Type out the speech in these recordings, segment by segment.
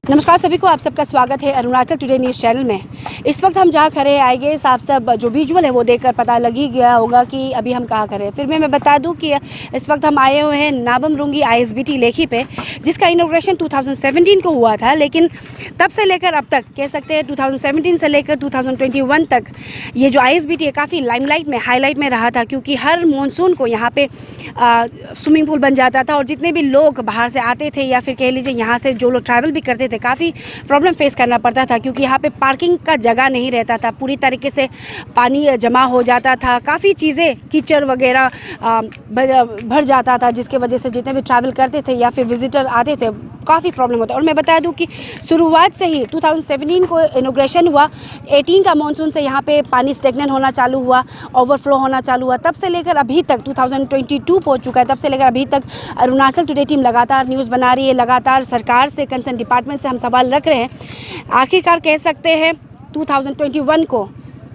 नमस्कार सभी को, आप सबका स्वागत है अरुणाचल टुडे न्यूज़ चैनल में। इस वक्त हम जहाँ खड़े आएंगे, आप सब जो विजुअल है वो देखकर पता लग ही गया होगा कि अभी हम कहाँ खड़े हैं। फिर मैं बता दूं कि इस वक्त हम आए हुए हैं नाबम रुंगी ISBT लेखी पे, जिसका इनॉग्रेशन 2017 को हुआ था। लेकिन तब से लेकर अब तक कह सकते हैं 2017 से लेकर 2021 तक ये जो ISBT है काफ़ी लाइमलाइट में, हाईलाइट में रहा था, क्योंकि हर मानसून को यहाँ पे स्विमिंग पूल बन जाता था और जितने भी लोग बाहर से आते थे या फिर कह लीजिए यहाँ से जो लोग ट्रैवल भी करते थे, काफ़ी प्रॉब्लम फेस करना पड़ता था, क्योंकि यहाँ पे पार्किंग का जगह नहीं रहता था। पूरी तरीके से पानी जमा हो जाता था, काफ़ी चीज़ें कीचड़ वगैरह भर जाता था, जिसके वजह से जितने भी ट्रैवल करते थे या फिर विजिटर आते थे काफ़ी प्रॉब्लम होता है। और मैं बता दूं कि शुरुआत से ही 2017 को इनॉग्रेशन हुआ, 18 का मानसून से यहाँ पे पानी स्टेगनेंट होना चालू हुआ, ओवरफ्लो होना चालू हुआ। तब से लेकर अभी तक 2022 पहुँच चुका है। तब से लेकर अभी तक अरुणाचल टुडे टीम लगातार न्यूज़ बना रही है, लगातार सरकार से, कंसर्न डिपार्टमेंट से हम सवाल रख रहे हैं। आखिरकार कह सकते हैं 2021 को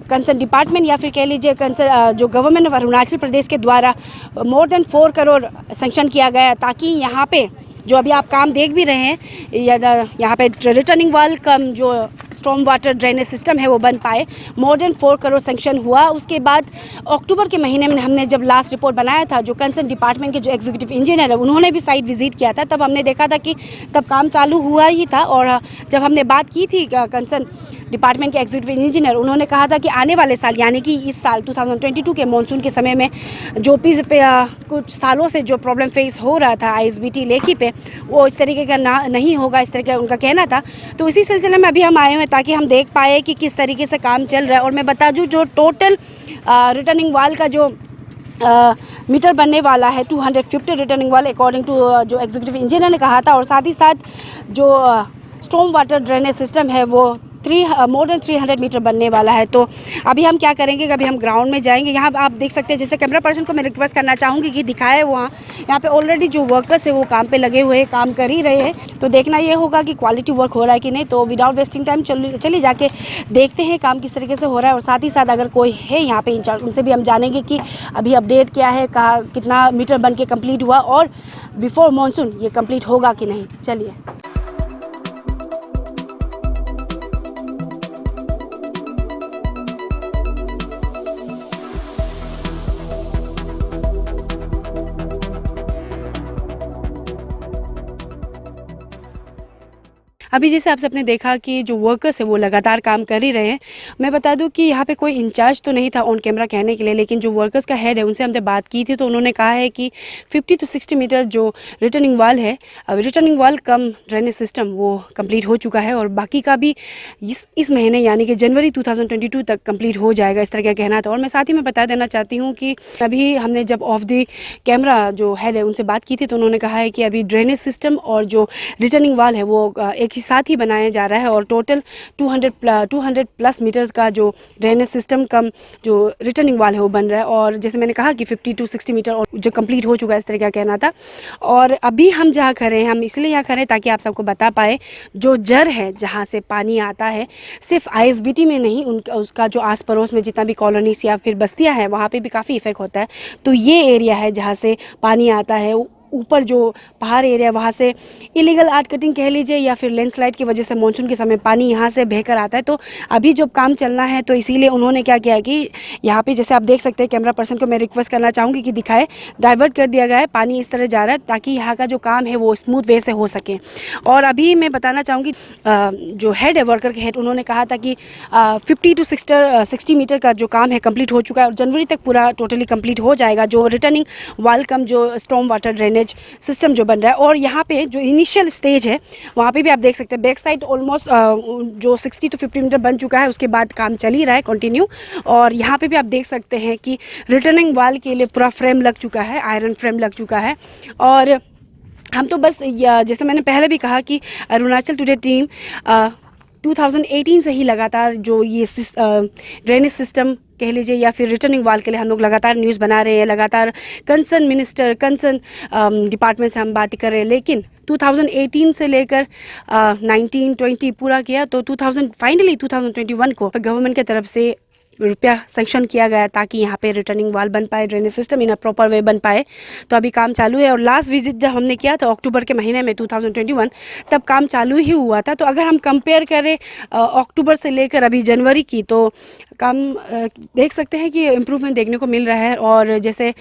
कंसर्न डिपार्टमेंट या फिर कह लीजिए कंसर्न जो गवर्नमेंट ऑफ अरुणाचल प्रदेश के द्वारा मोर देन 4 करोड़ सेंक्शन किया गया, ताकि यहाँ पे जो अभी आप काम देख भी रहे हैं, यहाँ पे रिटर्निंग वाल कम जो स्टॉर्म वाटर ड्रेनेज सिस्टम है वो बन पाए। मोर देन 4 करोड़ सेंक्शन हुआ। उसके बाद अक्टूबर के महीने में हमने जब लास्ट रिपोर्ट बनाया था, जो कंसर्न डिपार्टमेंट के जो एग्जीक्यूटिव इंजीनियर है उन्होंने भी साइट विजिट किया था, तब हमने देखा था कि तब काम चालू हुआ ही था। और जब हमने बात की थी कंसर्न डिपार्टमेंट के एग्जीक्यूटिव इंजीनियर, उन्होंने कहा था कि आने वाले साल यानी कि इस साल 2022 के मानसून के समय में जो कुछ सालों से जो प्रॉब्लम फेस हो रहा था ISBT लेखी पे, वो इस तरीके का नहीं होगा, इस तरीके का उनका कहना था। तो इसी सिलसिले में अभी हम आए हुए हैं ताकि हम देख पाए कि किस तरीके से काम चल रहा है। और मैं बता दूं जो टोटल रिटर्निंग वाल का जो मीटर बनने वाला है 250 रिटर्निंग वाल, अकॉर्डिंग टू जो एग्जीक्यूटिव इंजीनियर ने कहा था। और साथ ही साथ जो स्टॉर्म वाटर ड्रेनेज सिस्टम है वो मोर देन 300 मीटर बनने वाला है। तो अभी हम क्या करेंगे, अभी हम ग्राउंड में जाएंगे। यहाँ आप देख सकते हैं, जैसे कैमरा पर्सन को मैं रिक्वेस्ट करना चाहूँगी कि दिखाए वहाँ यहाँ पे ऑलरेडी जो वर्कर्स है वो काम पे लगे हुए हैं, काम कर ही रहे हैं। तो देखना ये होगा कि क्वालिटी वर्क हो रहा है कि नहीं। तो विदाउट वेस्टिंग टाइम चलिए जाके देखते हैं काम किस तरीके से हो रहा है। और साथ ही साथ अगर कोई है यहाँ पे इंचार्ज, उनसे भी हम जानेंगे कि अभी अपडेट क्या है, कहाँ कितना मीटर बन के कम्प्लीट हुआ और बिफोर मानसून ये कम्प्लीट होगा कि नहीं। चलिए। अभी जैसे आप सबने देखा कि जो वर्कर्स है वो लगातार काम कर ही रहे हैं। मैं बता दूं कि यहाँ पे कोई इंचार्ज तो नहीं था ऑन कैमरा कहने के लिए, लेकिन जो वर्कर्स का हेड है उनसे हमने बात की थी, तो उन्होंने कहा है कि 50 to 60 मीटर जो रिटर्निंग वाल है, रिटर्निंग वाल कम ड्रेनेज सिस्टम वो कंप्लीट हो चुका है और बाकी का भी इस महीने यानी कि जनवरी 2022 तक कंप्लीट हो जाएगा, इस तरह का कहना था। और मैं साथ ही में बता देना चाहती हूँ कि अभी हमने जब ऑफ द कैमरा जो हेड है उनसे बात की थी, तो उन्होंने कहा है कि अभी ड्रेनेज सिस्टम और जो रिटर्निंग वाल है वो एक साथ ही बनाया जा रहा है और टोटल 200 प्लस मीटर्स का जो ड्रेनेज सिस्टम कम जो रिटर्निंग वाल है वो बन रहा है। और जैसे मैंने कहा कि 50 to 60 मीटर और जो कंप्लीट हो चुका है, इस तरह का कहना था। और अभी हम जहाँ खड़े हैं, हम इसलिए यहाँ खड़े हैं ताकि आप सबको बता पाए जो जर है जहाँ से पानी आता है, सिर्फ ISBT में नहीं, उसका जो आस पड़ोस में जितना भी कॉलोनीज या फिर बस्तियाँ हैं वहाँ पर भी काफ़ी इफेक्ट होता है। तो ये एरिया है जहाँ से पानी आता है। ऊपर जो पहाड़ एरिया वहाँ से इलीगल आर्ट कटिंग कह लीजिए या फिर लैंडस्लाइड की वजह से मानसून के समय पानी यहाँ से बहकर आता है। तो अभी जब काम चलना है तो इसीलिए उन्होंने क्या किया है कि यहाँ पे जैसे आप देख सकते हैं, कैमरा पर्सन को मैं रिक्वेस्ट करना चाहूँगी कि दिखाए, डाइवर्ट कर दिया गया है, पानी इस तरह जा रहा है ताकि यहाँ का जो काम है वो स्मूथ वे से हो सके। और अभी मैं बताना चाहूँगी जो हेड है, वर्कर के हेड, उन्होंने कहा था कि 50 to 60 मीटर का जो काम है कम्प्लीट हो चुका है और जनवरी तक पूरा टोटली कम्प्लीट हो जाएगा, जो रिटर्निंग वाल कम जो स्टॉर्म वाटर ड्रेनेज सिस्टम जो बन रहा है। और यहाँ पे जो इनिशियल स्टेज है वहाँ पे भी आप देख सकते हैं, बैक साइड ऑलमोस्ट जो 60 to 50 मीटर बन चुका है, उसके बाद काम चल ही रहा है कंटिन्यू। और यहाँ पे भी आप देख सकते हैं कि रिटर्निंग वाल के लिए पूरा फ्रेम लग चुका है, आयरन फ्रेम लग चुका है। और हम तो बस जैसे मैंने पहले भी कहा कि अरुणाचल टुडे टीम 2018 से ही लगातार जो ये ड्रेनेज सिस्टम कह लीजिए या फिर रिटर्निंग वाल के लिए हम लोग लगातार न्यूज़ बना रहे हैं, लगातार कंसर्न मिनिस्टर, कंसर्न डिपार्टमेंट से हम बात कर रहे हैं। लेकिन 2018 से लेकर 19-20 पूरा किया, तो फाइनली 2021 को गवर्नमेंट की तरफ से रुपया सेंक्शन किया गया ताकि यहाँ पे रिटर्निंग वाल बन पाए, drainage system in a proper way बन पाए। तो अभी काम चालू है और लास्ट विजिट जब हमने किया था अक्टूबर के महीने में 2021, तब काम चालू ही हुआ था। तो अगर हम कंपेयर करें अक्टूबर से लेकर अभी जनवरी की, तो काम देख सकते हैं कि इम्प्रूवमेंट देखने को मिल रहा है। और जैसे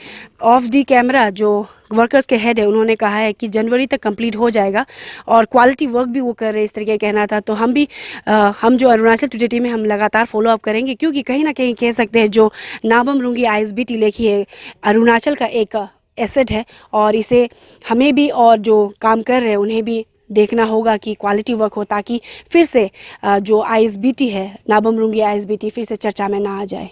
ऑफ डी कैमरा जो वर्कर्स के हेड है उन्होंने कहा है कि जनवरी तक कंप्लीट हो जाएगा और क्वालिटी वर्क भी वो कर रहे हैं, इस तरीके का कहना था। तो हम जो अरुणाचल टुडे टीम है हम लगातार फॉलो अप करेंगे, क्योंकि कहीं ना कहीं कह सकते हैं जो नाबम रुंगी ISBT लेखी है अरुणाचल का एक एसेट है और इसे हमें भी और जो काम कर रहे हैं उन्हें भी देखना होगा कि क्वालिटी वर्क हो, ताकि फिर से जो ISBT है नाबम रुंगी ISBT फिर से चर्चा में ना आ जाए।